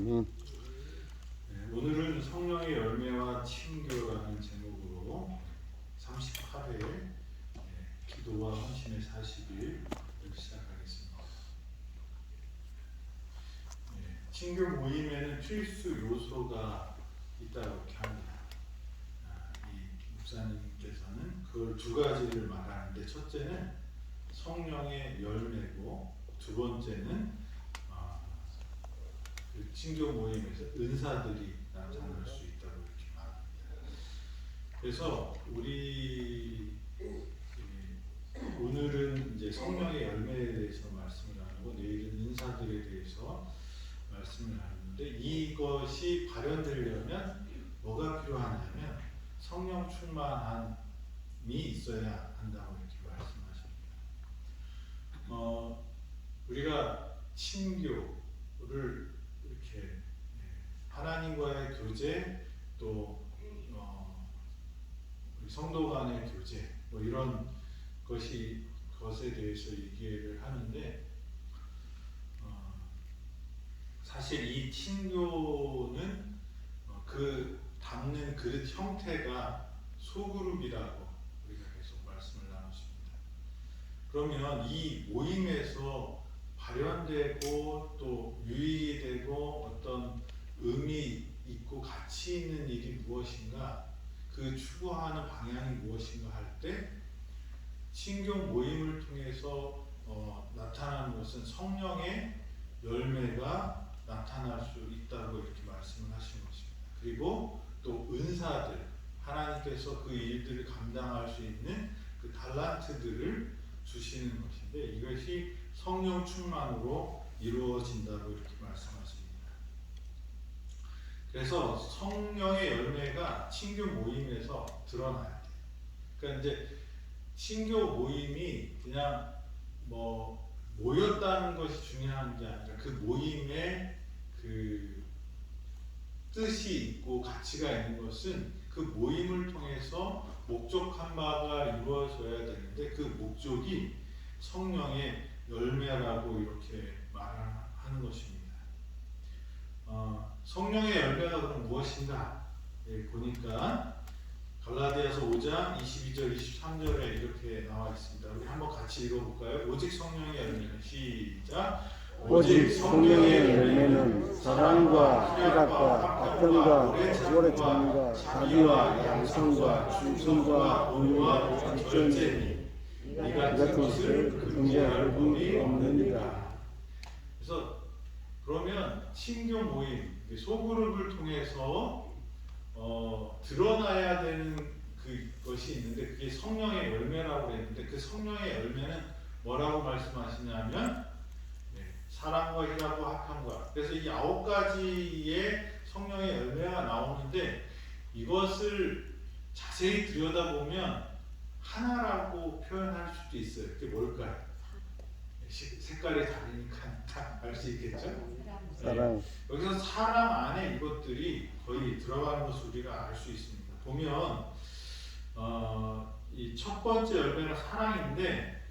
아멘. 오늘은 성령의 열매와 친교라는 제목으로 38회 기도와 헌신의 40일을 시작하겠습니다. 친교 모임에는 필수 요소가 있다고 이렇게 합니다. 이 목사님께서는 그걸 두 가지를 말하는데, 첫째는 성령의 열매고, 두 번째는 그 친교 모임에서 은사들이 나타날 수 있다고 이렇게 말합니다. 그래서 우리 오늘은 이제 성령의 열매에 대해서 말씀을 나누고, 내일은 은사들에 대해서 말씀을 나누는데, 이것이 발현되려면 뭐가 필요하냐면 성령 충만함이 있어야 한다고 이렇게 말씀하십니다. 우리가 친교를 이렇게 하나님과의 교제, 또 성도 간의 교제, 뭐 이런 것에 대해서 얘기를 하는데, 사실 이 친교는 그 담는 그릇 형태가 소그룹이라고 우리가 계속 말씀을 나눴습니다. 그러면 이 모임에서 발현되고 또 유익이 되고 어떤 의미 있고 가치 있는 일이 무엇인가, 그 추구하는 방향이 무엇인가 할 때 친교 모임을 통해서 나타나는 것은 성령의 열매가 나타날 수 있다고 이렇게 말씀을 하신 것입니다. 그리고 또 은사들, 하나님께서 그 일들을 감당할 수 있는 그 달란트들을 주시는 것인데, 이것이 성령 충만으로 이루어진다고 이렇게 말씀하십니다. 그래서 성령의 열매가 친교 모임에서 드러나야 돼요. 그러니까 이제 친교 모임이 그냥 모였다는 것이 중요한 게 아니라 그 모임에 그 뜻이 있고 가치가 있는 것은 그 모임을 통해서 목적한 바가 이루어져야 되는데, 그 목적이 성령의 열매라고 이렇게 말하는 것입니다. 성령의 열매가 그럼 무엇인가? 보니까 갈라디아서 5장 22절 23절에 이렇게 나와 있습니다. 우리 한번 같이 읽어볼까요? 오직 성령의 열매는, 시작. 오직 성령의 열매는 사랑과 희락과 화평과 오래 참음과 자비와 양성과 충성과 온유와 참전이니 이 같은 것을 긍정할 법이 없느니라. 그래서 그러면 친교 모임, 소그룹을 통해서 드러나야 되는 그것이 있는데, 그게 성령의 열매라고 했는데, 그 성령의 열매는 뭐라고 말씀하시냐면 사랑과 희락과 화평과. 그래서 이 9가지의 성령의 열매가 나오는데, 이것을 자세히 들여다보면 하나라고 표현할 수도 있어요. 그게 뭘까요? 색깔이 다르니까 다 알 수 있겠죠? 사랑. 여기서 사랑 안에 이것들이 거의 들어가는 것을 우리가 알 수 있습니다. 보면 이 첫 번째 열매는 사랑인데,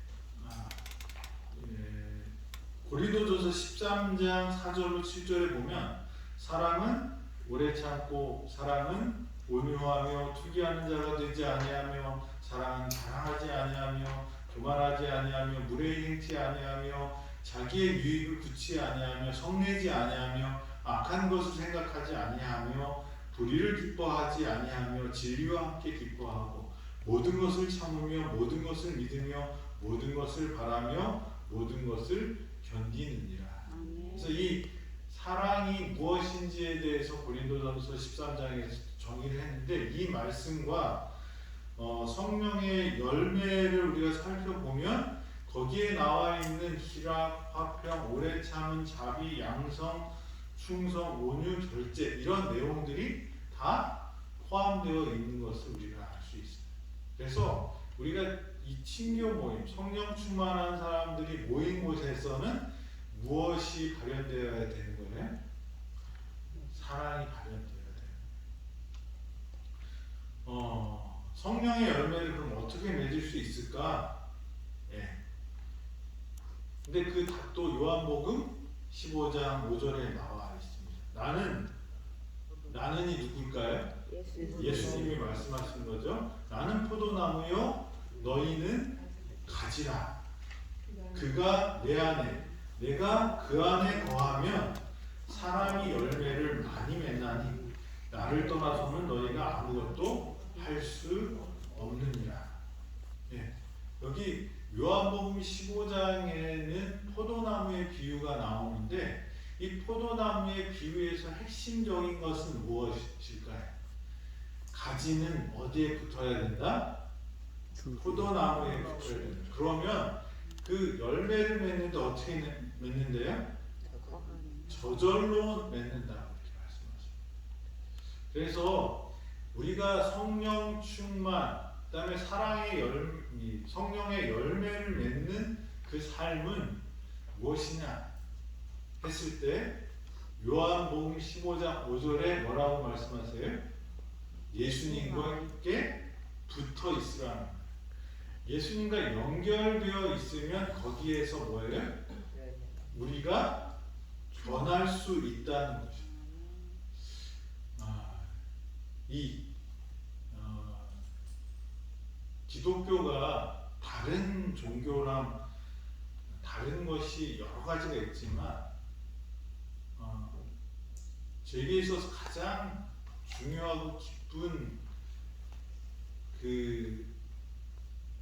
고린도전서 13장 4절로 7절에 보면 사랑은 오래 참고, 사랑은 온유하며 투기하는 자가 되지 아니하며, 사랑은 자랑하지 아니하며, 교만하지 아니하며, 무례히 행치 아니하며, 자기의 유익을 굳이 아니하며, 성내지 아니하며, 악한 것을 생각하지 아니하며, 불의를 기뻐하지 아니하며, 진리와 함께 기뻐하고, 모든 것을 참으며, 모든 것을 믿으며, 모든 것을 바라며, 모든 것을 견디느니라. 그래서 이 사랑이 무엇인지에 대해서 고린도전서 13장에서 정의를 했는데, 이 말씀과 성령의 열매를 우리가 살펴보면 거기에 나와 있는 희락, 화평, 오래 참은, 자비, 양성, 충성, 온유, 절제, 이런 내용들이 다 포함되어 있는 것을 우리가 알 수 있습니다. 그래서 우리가 이 친교 모임, 성령 충만한 사람들이 모인 곳에서는 무엇이 발현되어야 되는 거예요? 사랑이 발현되어야 돼요. 성령의 열매를 그럼 어떻게 맺을 수 있을까? 근데 그 답도 요한복음 15장 5절에 나와 있습니다. 나는이 누굴까요? 예수님이 말씀하신 거죠. 나는 포도나무요, 너희는 가지라. 그가 내 안에, 내가 그 안에 거하면 사람이 열매를 많이 맺나니 나를 떠나서는 너희가 아무것도 할 수 없느니라. 예, 여기 요한복음 15장에는 포도나무의 비유가 나오는데 이 포도나무의 비유에서 핵심적인 것은 무엇일까요? 가지는 어디에 붙어야 된다? 포도나무에 붙어야 된다. 그러면 그 열매를 맺는데 어떻게 맺는데요? 저절로 맺는다 이렇게 말씀하십니다. 그래서 우리가 성령 충만, 그다음에 성령의 열매를 맺는 그 삶은 무엇이냐 했을 때 요한복음 15장 5절에 뭐라고 말씀하세요? 예수님과 함께 붙어 있으라는 거예요. 예수님과 연결되어 있으면 거기에서 뭐예요? 우리가 변할 수 있다는 것이죠. 기독교가 다른 종교랑 다른 것이 여러 가지가 있지만 제게 있어서 가장 중요하고 기쁜 그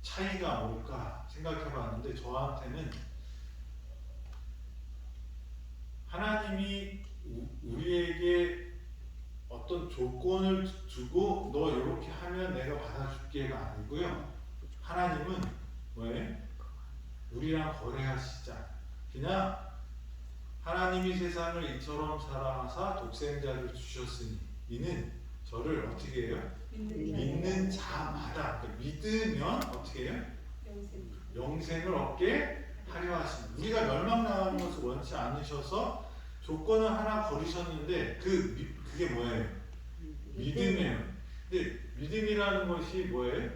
차이가 뭘까 생각해 봤는데 저한테는 하나님이 우리에게 어떤 조건을 주고 너 이렇게 하면 내가 받아줄게가 아니고요. 하나님은 왜? 우리랑 거래하시자. 그냥 하나님이 세상을 이처럼 사랑하사 독생자를 주셨으니 이는 저를 어떻게 해요? 믿는 자마다 믿으면 어떻게 해요? 영생을 얻게 하려 하십니다. 우리가 멸망당하는 것을 원치 않으셔서 조건을 하나 거르셨는데 그게 뭐예요? 믿음이에요. 근데 믿음이라는 것이 뭐예요?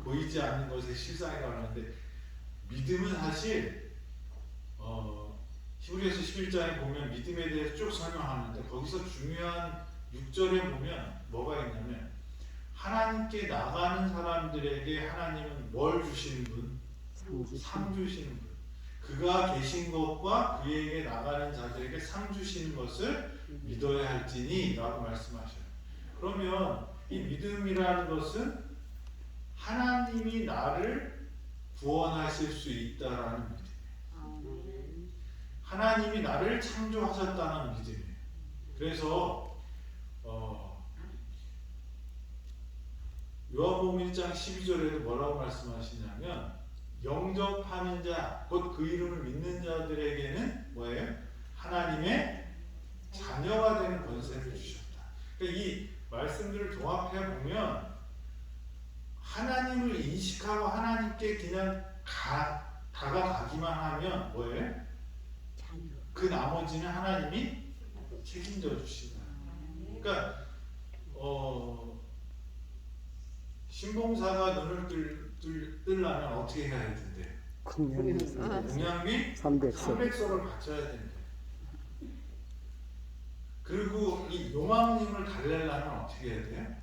보이지 않는 것의 실상이라고 하는데 믿음은 사실 히브리서 11장에 보면 믿음에 대해서 쭉 설명하는데 거기서 중요한 6절에 보면 뭐가 있냐면 하나님께 나가는 사람들에게 하나님은 뭘 주시는 분? 상 주시는 분. 그가 계신 것과 그에게 나가는 자들에게 상 주시는 것을 믿어야 할지니 라고 말씀하셔요. 그러면 이 믿음이라는 것은 하나님이 나를 구원하실 수 있다라는 믿음이에요. 하나님이 나를 창조하셨다는 믿음이에요. 그래서 요한복음 1장 12절에도 뭐라고 말씀하시냐면 영접하는 자, 곧 그 이름을 믿는 자들에게는 뭐예요? 하나님의 자녀가 되는 권세를 주셨다. 그러니까 이 말씀들을 종합해 보면 하나님을 인식하고 하나님께 그냥 다가가기만 하면 뭐예요? 그 나머지는 하나님이 책임져 주시다. 그러니까 신봉사가 눈을 뜨려면 어떻게 해야 할 텐데? 공양비 300석을 바쳐야 된대. 그리고 이 용왕님을 달래려면 어떻게 해야 돼?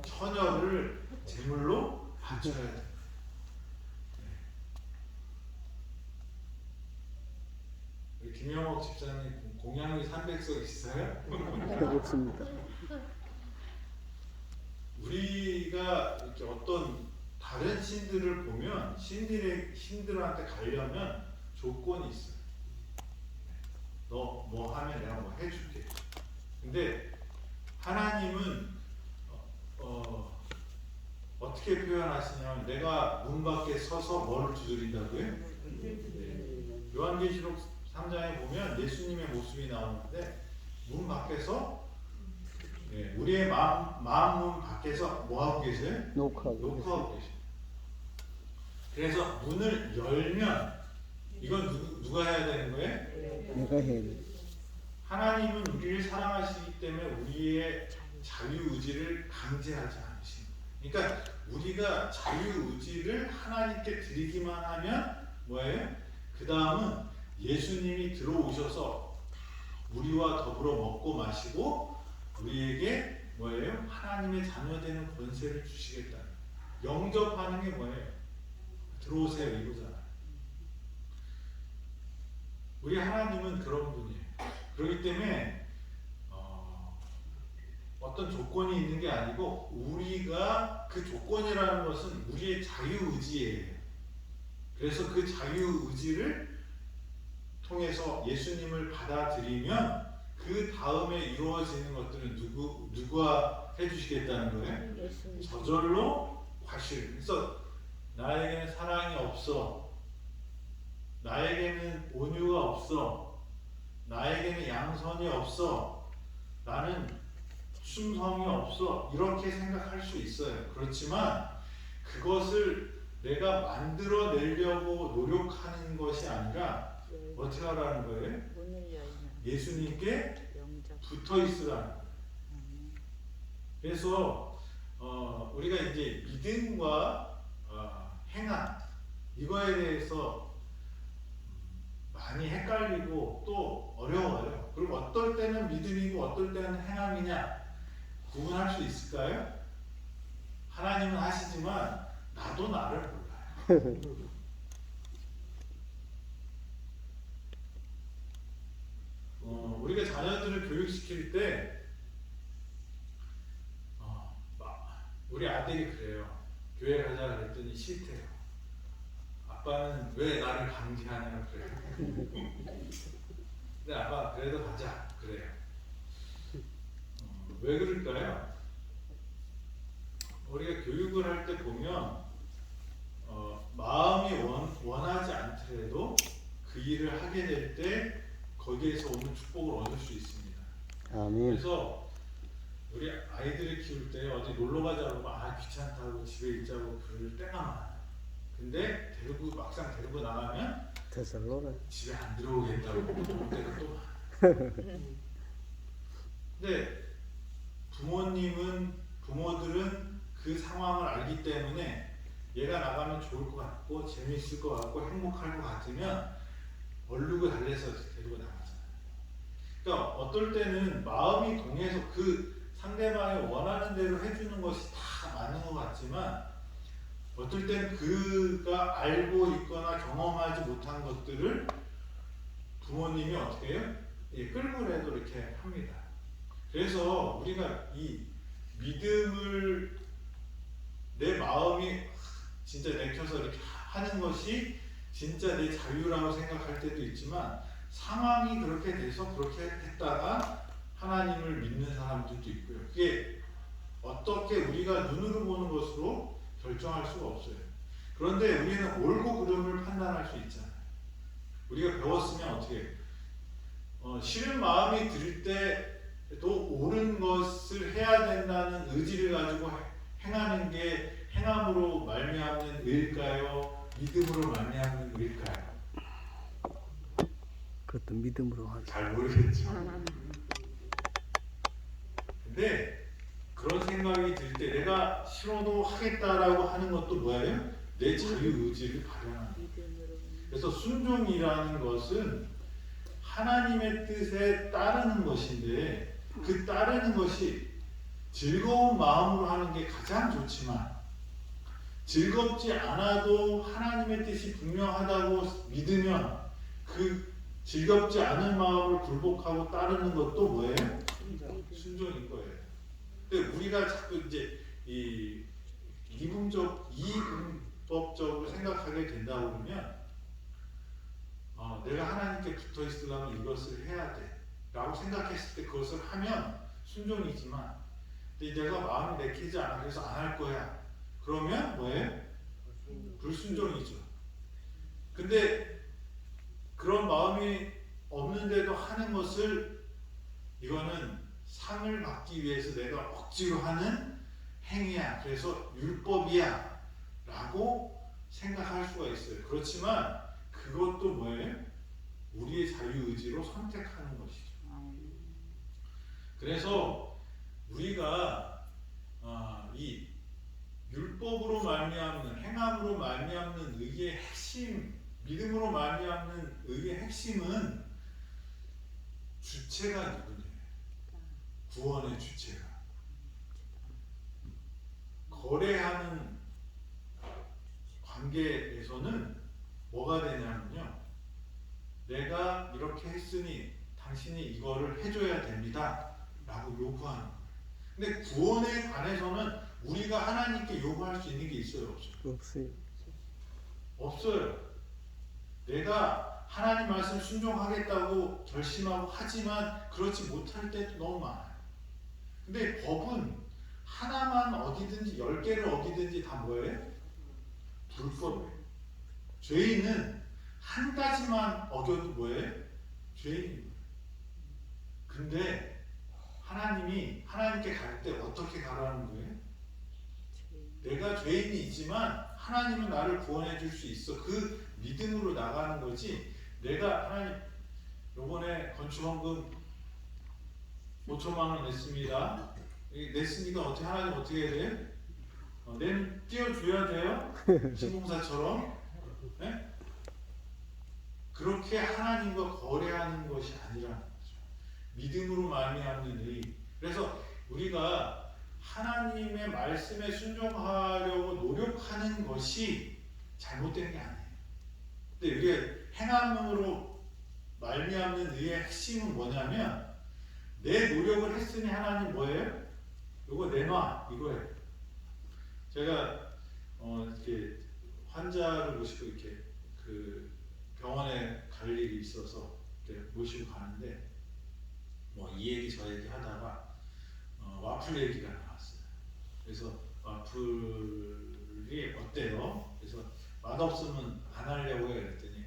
처녀를 제물로 바쳐야 돼. 김영옥 집사님 공양비 300석 있어요? 없습니다. 우리가 이렇게 어떤 다른 신들을 보면 신들한테 가려면 조건이 있어요. 너 뭐 하면 내가 뭐 해줄게. 근데 하나님은 어떻게 표현하시냐면 내가 문 밖에 서서 뭐를 두드린다고요? 요한계시록 3장에 보면 예수님의 모습이 나오는데 문 밖에서 우리의 마음 문 밖에서 뭐하고 계세요? 녹화하고 계세요. 그래서 문을 열면 이건 누가 해야 되는 거예요? 내가 해야 돼. 하나님은 우리를 사랑하시기 때문에 우리의 자유의지를 강제하지 않으십니다. 그러니까 우리가 자유의지를 하나님께 드리기만 하면 뭐예요? 그 다음은 예수님이 들어오셔서 우리와 더불어 먹고 마시고 우리에게 뭐예요? 하나님의 자녀되는 권세를 주시겠다. 영접하는 게 뭐예요? 들어오세요 이거잖아. 우리 하나님은 그런 분이에요. 그렇기 때문에 어떤 조건이 있는 게 아니고 우리가 그 조건이라는 것은 우리의 자유의지예요. 그래서 그 자유의지를 통해서 예수님을 받아들이면 그 다음에 이루어지는 것들은 누가 해주시겠다는 거예요? 예수님. 저절로 과실. 그래서 나에게는 사랑이 없어, 나에게는 온유가 없어, 나에게는 양선이 없어, 나는 충성이 없어, 이렇게 생각할 수 있어요. 그렇지만 그것을 내가 만들어내려고 노력하는 것이 아니라 어떻게 하라는 거예요? 문을 열면 예수님께 영접. 붙어 있으라는 거예요. 그래서 우리가 이제 믿음과 행함 이거에 대해서 많이 헷갈리고 또 어려워요. 그리고 어떨 때는 믿음이고 어떨 때는 행함이냐 구분할 수 있을까요? 하나님은 하시지만 나도 나를 몰라요. 우리가 자녀들을 교육시킬 때 우리 아들이 그래요. 교회 가자 그랬더니 싫대요. 아빠는 왜 나를 강제하냐 그래요. 근데 아빠 그래도 가자 그래요. 왜 그럴까요? 우리가 교육을 할 때 보면 마음이 원하지 않더라도 그 일을 하게 될 때 거기에서 오는 축복을 얻을 수 있습니다. 아멘. 그래서 우리 아이들을 키울 때 어디 놀러 가자고 귀찮다고 집에 있자고 그럴 때가 많아요. 근데 막상 데리고 나가면 테살로는 집에 안 들어오겠다고 그럴 때가 또 많아요. 근데 부모들은 그 상황을 알기 때문에 얘가 나가면 좋을 것 같고 재미있을 것 같고 행복할 것 같으면 얼르고 달래서 데리고 나가잖아요. 그러니까 어떨 때는 마음이 동해서 그 상대방이 원하는 대로 해주는 것이 다 맞는 것 같지만 어떨 때는 그가 알고 있거나 경험하지 못한 것들을 부모님이 어떻게 해요? 끌고라도 이렇게 합니다. 그래서 우리가 이 믿음을 내 마음이 진짜 내켜서 이렇게 하는 것이 진짜 내 자유라고 생각할 때도 있지만 상황이 그렇게 돼서 그렇게 했다가 하나님을 믿는 사람들도 있고요. 그게 어떻게 우리가 눈으로 보는 것으로 결정할 수가 없어요. 그런데 우리는 옳고 그름을 판단할 수 있잖아요. 우리가 배웠으면 어떻게 싫은 마음이 들 때도 옳은 것을 해야 된다는 의지를 가지고 행하는 게 행함으로 말미암는 의일까요? 믿음으로 말미암는 의일까요? 그것도 믿음으로 하죠. 잘 모르겠죠. 근데 그런 생각이 들 때 내가 싫어도 하겠다라고 하는 것도 뭐예요? 내 자유 의지를 발현하는 거예요. 믿음으로. 그래서 순종이라는 것은 하나님의 뜻에 따르는 것인데 그 따르는 것이 즐거운 마음으로 하는 게 가장 좋지만 즐겁지 않아도 하나님의 뜻이 분명하다고 믿으면 그 즐겁지 않은 마음을 굴복하고 따르는 것도 뭐예요? 순종인 거예요. 근데 우리가 자꾸 이제 이분법적으로 생각하게 된다 그러면 내가 하나님께 붙어 있으려면 이것을 해야 돼 라고 생각했을 때 그것을 하면 순종이지만 근데 내가 마음이 내키지 않아 그래서 안 할 거야 그러면 뭐예요? 불순종이죠. 근데 그런 마음이 없는데도 하는 것을 이거는 상을 받기 위해서 내가 억지로 하는 행위야 그래서 율법이야 라고 생각할 수가 있어요. 그렇지만 그것도 뭐예요? 우리의 자유의지로 선택하는 것이죠. 그래서 우리가 이 율법으로 말미암는 행함으로 말미암는 의의 핵심, 믿음으로 말미암는 의의 핵심은 주체가 누구냐? 구원의 주체가. 거래하는 관계에서는 뭐가 되냐면요. 내가 이렇게 했으니 당신이 이거를 해줘야 됩니다. 라고 요구하는 거예요. 근데 구원에 관해서는 우리가 하나님께 요구할 수 있는 게 있어요? 없어요? 없어요. 없어요. 내가 하나님 말씀 순종하겠다고 결심하고 하지만 그렇지 못할 때도 너무 많아요. 근데 법은 하나만 어기든지 10개를 어기든지 다 뭐예요? 불법이에요. 죄인은 한 가지만 어겨도 뭐예요? 죄인이에요. 근데 하나님이 하나님께 갈 때 어떻게 가라는 거예요? 내가 죄인이지만 하나님은 나를 구원해 줄 수 있어. 그 믿음으로 나가는 거지. 내가 하나님 요번에 건축원금 5천만 원 냈습니다. 냈으니까 어떻게 하나님 어떻게 해야 돼요? 내는 띄워줘야 돼요? 신봉사처럼. 네? 그렇게 하나님과 거래하는 것이 아니라는 거죠. 믿음으로 말미암는 의. 그래서 우리가 하나님의 말씀에 순종하려고 노력하는 것이 잘못된 게 아니에요. 근데 우리가 행함으로 말미암는 의의 핵심은 뭐냐면 내 노력을 했으니 하나님 뭐예요? 이거 내놔 이거예요. 제가 이렇게 환자를 모시고 이렇게 그 병원에 갈 일이 있어서 이렇게 모시고 가는데 뭐 이 얘기 저 얘기 하다가 와플 얘기가 나왔어요. 그래서 와플이 어때요? 그래서 맛없으면 안 하려고 해요. 그랬더니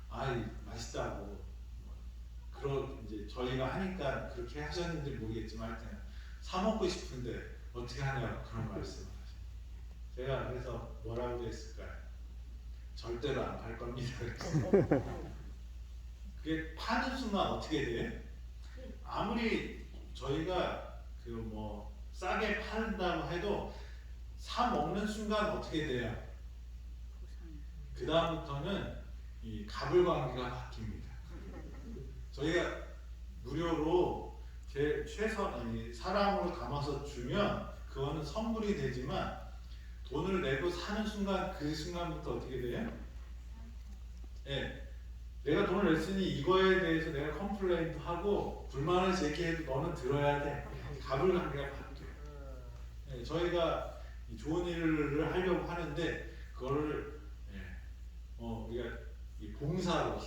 아이 맛있다고. 그런 이제 저희가 하니까 그렇게 하셨는지 모르겠지만 하여튼 사 먹고 싶은데 어떻게 하냐고 그런 말씀을 하셨어요. 제가 그래서 뭐라고 했을까요? 절대로 안 팔 겁니다. 그게 파는 순간 어떻게 돼요? 아무리 저희가 그 뭐 싸게 판다고 해도 사 먹는 순간 어떻게 돼요? 그 다음부터는 이 갑을 관계가 바뀝니다. 저희가 무료로 제 최선 사랑으로 담아서 주면 그거는 선물이 되지만 돈을 내고 사는 순간 그 순간부터 어떻게 돼요? 네. 내가 돈을 냈으니 이거에 대해서 내가 컴플레인도 하고 불만을 제기해도 너는 들어야 돼. 갑을 관계가 바뀌어요. 네. 저희가 좋은 일을 하려고 하는데 그거를 우리가 이 봉사로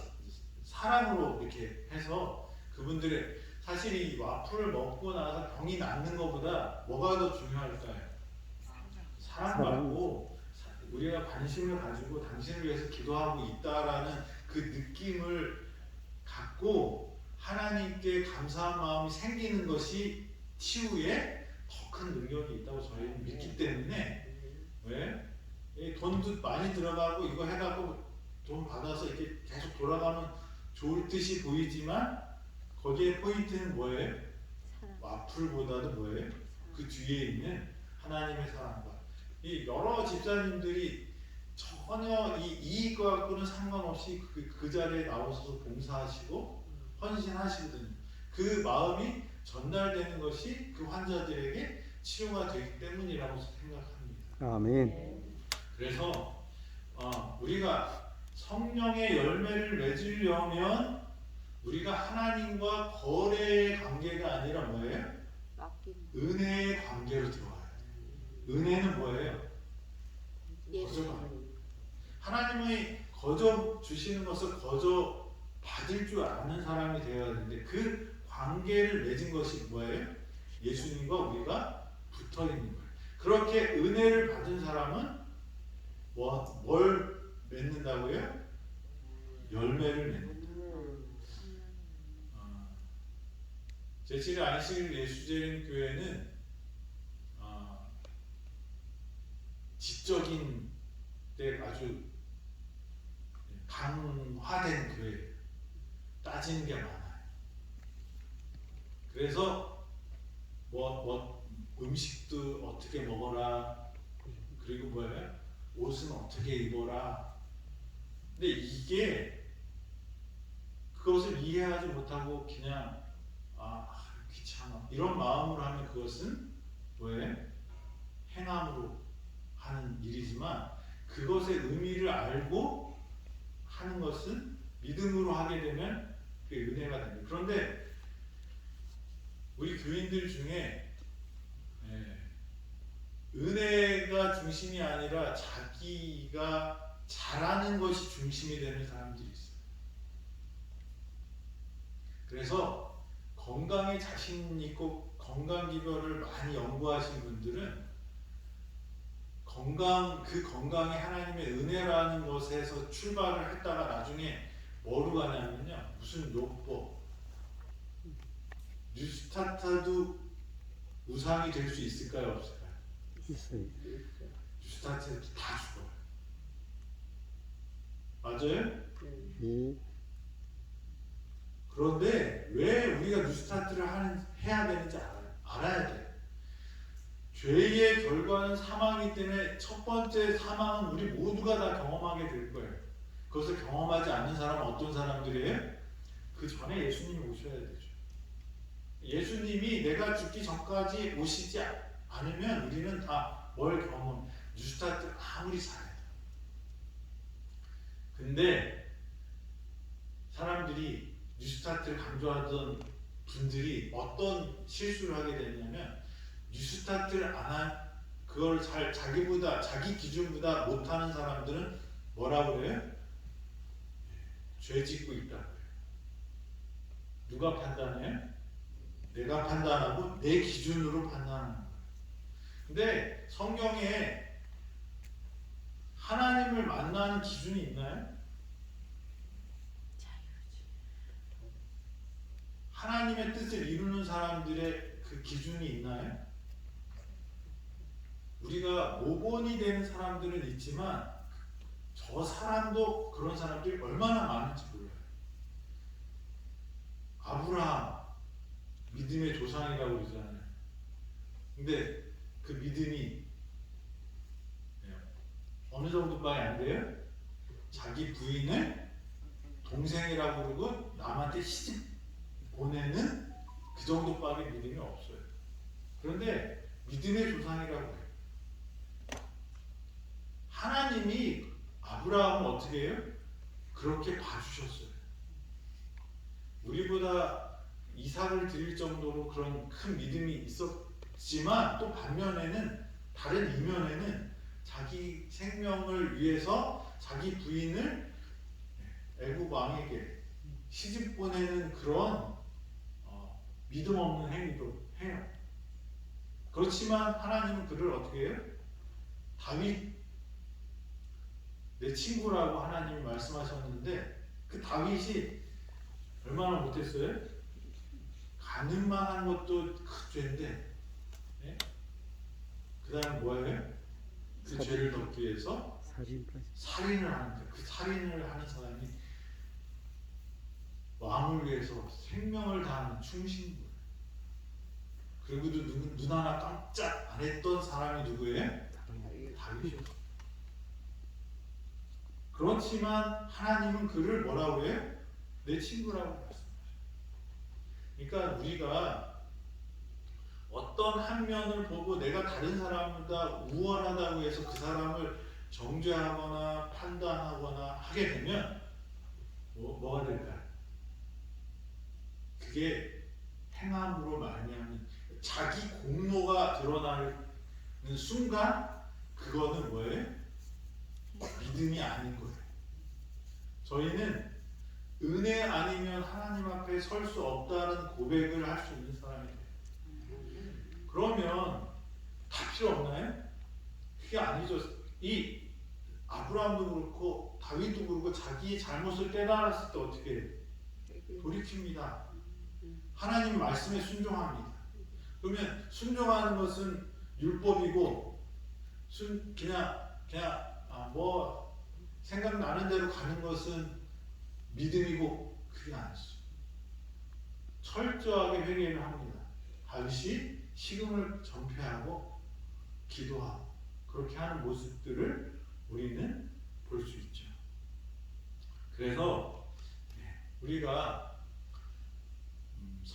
사랑으로 이렇게 해서 그분들의 사실 이 와플을 먹고 나서 병이 낫는 것보다 뭐가 더 중요할까요? 사랑받고 우리가 관심을 가지고 당신을 위해서 기도하고 있다라는 그 느낌을 갖고 하나님께 감사한 마음이 생기는 것이 치유에 더 큰 능력이 있다고 저희는 믿기 때문에 왜? 돈도 많이 들어가고 이거 해갖고 돈 받아서 이렇게 계속 돌아가면 좋을 듯이 보이지만 거기에 포인트는 뭐예요? 와플보다도 뭐예요? 그 뒤에 있는 하나님의 사랑과 이 여러 집사님들이 전혀 이 이익 갖고는 상관없이 그 자리에 나오셔서 봉사하시고 헌신하시거든요. 그 마음이 전달되는 것이 그 환자들에게 치유가 되기 때문이라고 생각합니다. 아멘. 그래서 우리가 성령의 열매를 맺으려면 우리가 하나님과 거래의 관계가 아니라 뭐예요? 은혜의 관계로 들어가야 돼요. 은혜는 뭐예요? 거저가. 하나님의 거저 주시는 것을 거저 받을 줄 아는 사람이 되어야 되는데 그 관계를 맺은 것이 뭐예요? 예수님과 우리가 붙어 있는 거예요. 그렇게 은혜를 받은 사람은 뭘 맺는다고요? 열매를 맺는다. 제7일 안식 예수재림 교회는 지적인 때 아주 강화된 교회, 따지는 게 많아요. 그래서 음식도 어떻게 먹어라, 그리고 뭐예요? 옷은 어떻게 입어라. 근데 이게 그것을 이해하지 못하고 그냥 귀찮아 이런 마음으로 하면 그것은 뭐예요? 행함으로 하는 일이지만 그것의 의미를 알고 하는 것은 믿음으로 하게 되면 그게 은혜가 됩니다. 그런데 우리 교인들 중에 은혜가 중심이 아니라 자기가 잘하는 것이 중심이 되는 사람들이 있어요. 그래서 건강에 자신 있고 건강 기별을 많이 연구하신 분들은 그 건강이 하나님의 은혜라는 것에서 출발을 했다가 나중에 뭐로 가냐면요, 무슨 요법, 뉴스타트도 우상이 될 수 있을까요, 없을까요? 있어요. 뉴스타트도 다 죽어요. 맞아요? 예. 그런데 왜 우리가 뉴스타트를 해야 되는지 알아야 돼요. 죄의 결과는 사망이기 때문에 첫 번째 사망은 우리 모두가 다 경험하게 될 거예요. 그것을 경험하지 않는 사람은 어떤 사람들이에요? 그 전에 예수님이 오셔야 되죠. 예수님이 내가 죽기 전까지 오시지 않으면 우리는 다 뭘 뉴스타트 아무리 잘해도. 근데 사람들이 뉴스타트를 강조하던 분들이 어떤 실수를 하게 됐냐면 뉴스타트를 안 한 그걸 자기 기준보다 못하는 사람들은 뭐라고 그래요? 죄 짓고 있다고 그래요. 누가 판단해요? 내가 판단하고 내 기준으로 판단하는 거예요. 근데 성경에 하나님을 만나는 기준이 있나요? 하나님의 뜻을 이루는 사람들의 그 기준이 있나요? 우리가 모본이 되는 사람들은 있지만 저 사람도 그런 사람들이 얼마나 많은지 몰라요. 아브라함 믿음의 조상이라고 그러잖아요. 근데 그 믿음이 어느 정도밖에 안 돼요? 자기 부인을 동생이라고 그러고 남한테 시집 보내는 그 정도밖에 믿음이 없어요. 그런데 믿음의 조상이라고 해요. 하나님이 아브라함을 어떻게 해요? 그렇게 봐주셨어요. 우리보다 이삭을 드릴 정도로 그런 큰 믿음이 있었지만 또 반면에는 다른 이면에는 자기 생명을 위해서 자기 부인을 애굽 왕에게 시집 보내는 그런 믿음 없는 행위도 해요. 그렇지만 하나님은 그를 어떻게 해요? 다윗 내 친구라고 하나님이 말씀하셨는데 그 다윗이 얼마나 못했어요? 가늠만 한 것도 큰 죄인데 그 다음에 뭐예요? 그 죄를 덮기 위해서 살인을 하는데 그 살인을 하는 사람이 왕을 위해서 생명을 다하는 충신이에요. 그리고도 눈 하나 깜짝 안 했던 사람이 누구예요? 다윗이요. 그렇지만 하나님은 그를 뭐라고 해요? 내 친구라고 말씀하셔요. 그러니까 우리가 어떤 한 면을 보고 내가 다른 사람보다 우월하다고 해서 그 사람을 정죄하거나 판단하거나 하게 되면 뭐가 될까요? 그게 행함으로 말미암는 자기 공로가 드러나는 순간 그거는 뭐예요? 믿음이 아닌 거예요. 저희는 은혜 아니면 하나님 앞에 설 수 없다는 고백을 할 수 있는 사람이 돼요. 그러면 다 필요 없나요? 그게 아니죠. 이 아브라함도 그렇고 다윗도 그렇고 자기의 잘못을 깨달았을 때 어떻게 해요? 돌이킵니다. 하나님 말씀에 순종합니다. 그러면 순종하는 것은 율법이고 그냥 생각나는 대로 가는 것은 믿음이고 그게 아니죠. 철저하게 회개를 합니다. 다윗이 식음을 전폐하고 기도하고 그렇게 하는 모습들을 우리는 볼 수 있죠. 그래서 우리가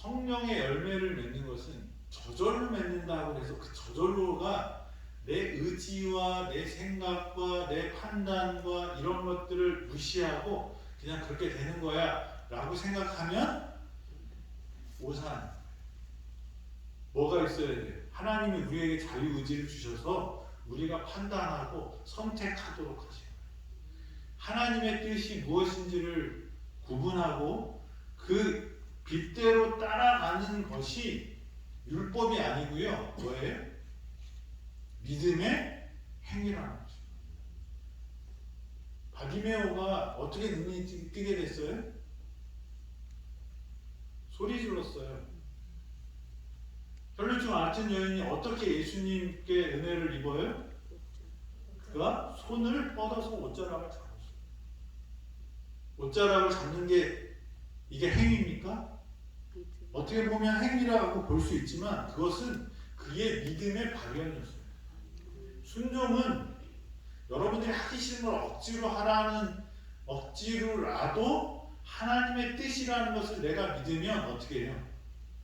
성령의 열매를 맺는 것은 저절로 맺는다고 해서 그 저절로가 내 의지와 내 생각과 내 판단과 이런 것들을 무시하고 그냥 그렇게 되는 거야 라고 생각하면 오산. 뭐가 있어야 돼? 하나님이 우리에게 자유의지를 주셔서 우리가 판단하고 선택하도록 하신 거예요. 하나님의 뜻이 무엇인지를 구분하고 그 빛대로 따라가는 것이 율법이 아니고요. 뭐예요? 믿음의 행위라는 거죠. 바디메오가 어떻게 눈이 뜨게 됐어요? 소리 질렀어요. 혈루증 앓은 여인이 어떻게 예수님께 은혜를 입어요? 그가 손을 뻗어서 옷자락을 잡았어요. 옷자락을 잡는 게 이게 행위입니까? 어떻게 보면 행위라고 볼 수 있지만 그것은 그의 믿음의 발현이었어요. 순종은 여러분들이 하기 싫은 걸 억지로 하라는 억지로라도 하나님의 뜻이라는 것을 내가 믿으면 어떻게 해요?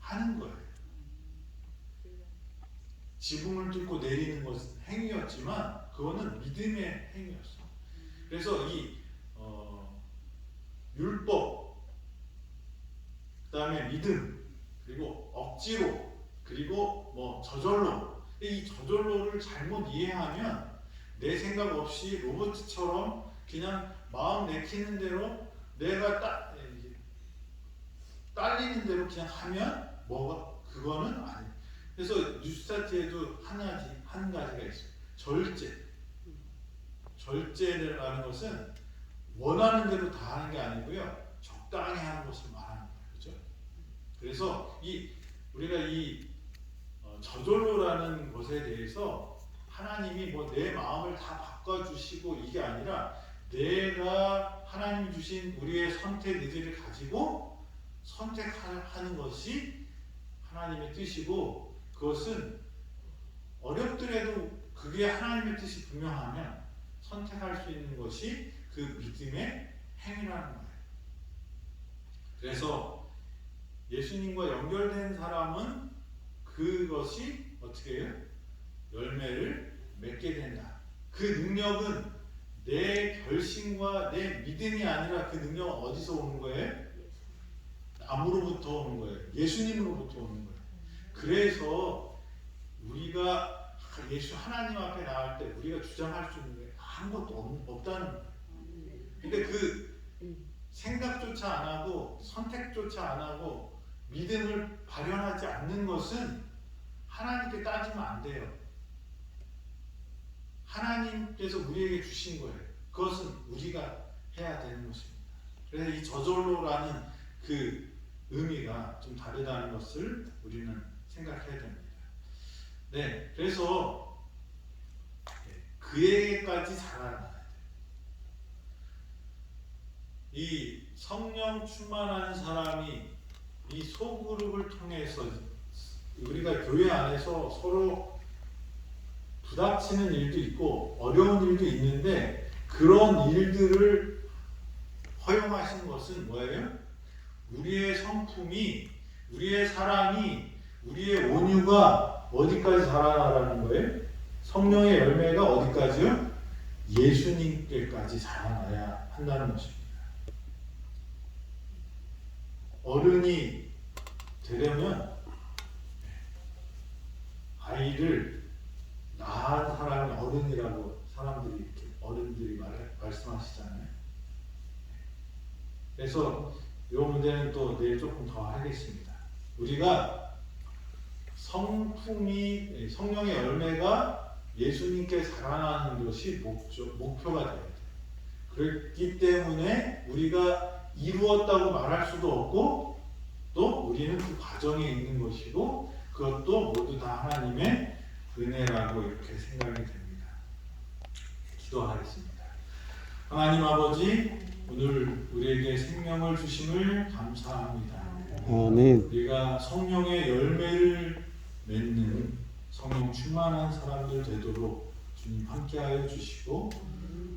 하는 거예요. 지붕을 뚫고 내리는 것은 행위였지만 그거는 믿음의 행위였어. 그래서 이 율법, 그 다음에 믿음, 그리고 억지로, 그리고 뭐 저절로, 이 저절로를 잘못 이해하면 내 생각 없이 로봇처럼 그냥 마음 내키는 대로 내가 딸리는 대로 그냥 하면 뭐가 그거는 아니에요. 그래서 뉴스타트에도 한 가지가 있어요. 절제라는 것은 원하는 대로 다 하는 게 아니고요. 적당히 하는 것을 말하는 거예요. 그렇죠? 그래서 우리가 저절로라는 것에 대해서 하나님이 뭐 내 마음을 다 바꿔주시고 이게 아니라 내가 하나님 주신 우리의 선택 의지를 가지고 선택하는 것이 하나님의 뜻이고 그것은 어렵더라도 그게 하나님의 뜻이 분명하면 선택할 수 있는 것이 그 믿음의 행위라는 거예요. 그래서 예수님과 연결된 사람은 그것이 어떻게 해요? 열매를 맺게 된다. 그 능력은 내 결심과 내 믿음이 아니라 그 능력은 어디서 오는 거예요? 남으로부터 오는 거예요. 예수님으로부터 오는 거예요. 그래서 우리가 하나님 앞에 나갈 때 우리가 주장할 수 있는 게 아무것도 없다는 거예요. 근데 그 생각조차 안 하고 선택조차 안 하고 믿음을 발현하지 않는 것은 하나님께 따지면 안 돼요. 하나님께서 우리에게 주신 거예요. 그것은 우리가 해야 되는 것입니다. 그래서 이 저절로라는 그 의미가 좀 다르다는 것을 우리는 생각해야 됩니다. 네, 그래서 그에게까지 자라나야 돼요. 이 성령 충만한 사람이 이 소그룹을 통해서 우리가 교회 안에서 서로 부닥치는 일도 있고 어려운 일도 있는데 그런 일들을 허용하시는 것은 뭐예요? 우리의 성품이, 우리의 사랑이, 우리의 온유가 어디까지 자라나라는 거예요? 성령의 열매가 어디까지요? 예수님께까지 자라나야 한다는 것입니다. 어른이 되려면 아이를 낳은 사람이 어른이라고 어른들이 말씀하시잖아요. 그래서 이 문제는 또 내일 조금 더 하겠습니다. 우리가 성령의 열매가 예수님께 자라나는 것이 목표가 되어야 돼요. 그렇기 때문에 우리가 이루었다고 말할 수도 없고 또 우리는 그 과정에 있는 것이고 그것도 모두 다 하나님의 은혜라고 이렇게 생각이 됩니다. 기도하겠습니다. 하나님 아버지, 오늘 우리에게 생명을 주심을 감사합니다. 아멘. 우리가 성령의 열매를 맺는 성령 충만한 사람들 되도록 주님 함께하여 주시고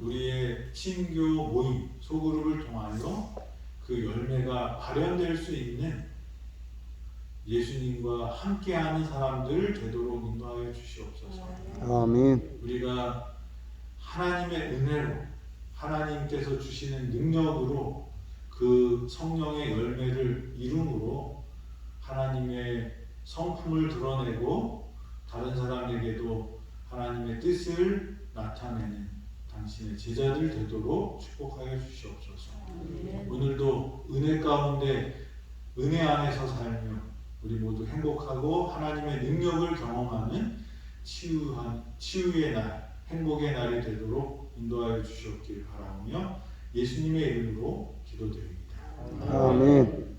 우리의 친교 모임, 소그룹을 통하여 그 열매가 발현될 수 있는 예수님과 함께하는 사람들 되도록 인도하여 주시옵소서. 아멘. 우리가 하나님의 은혜로 하나님께서 주시는 능력으로 그 성령의 열매를 이룸으로 하나님의 성품을 드러내고 다른 사람에게도 하나님의 뜻을 나타내는 당신의 제자들 되도록 축복하여 주시옵소서. 오늘도 은혜 가운데 은혜 안에서 살며 우리 모두 행복하고 하나님의 능력을 경험하는 치유의 날, 행복의 날이 되도록 인도하여 주시옵길 바라오며 예수님의 이름으로 기도드립니다. 아멘.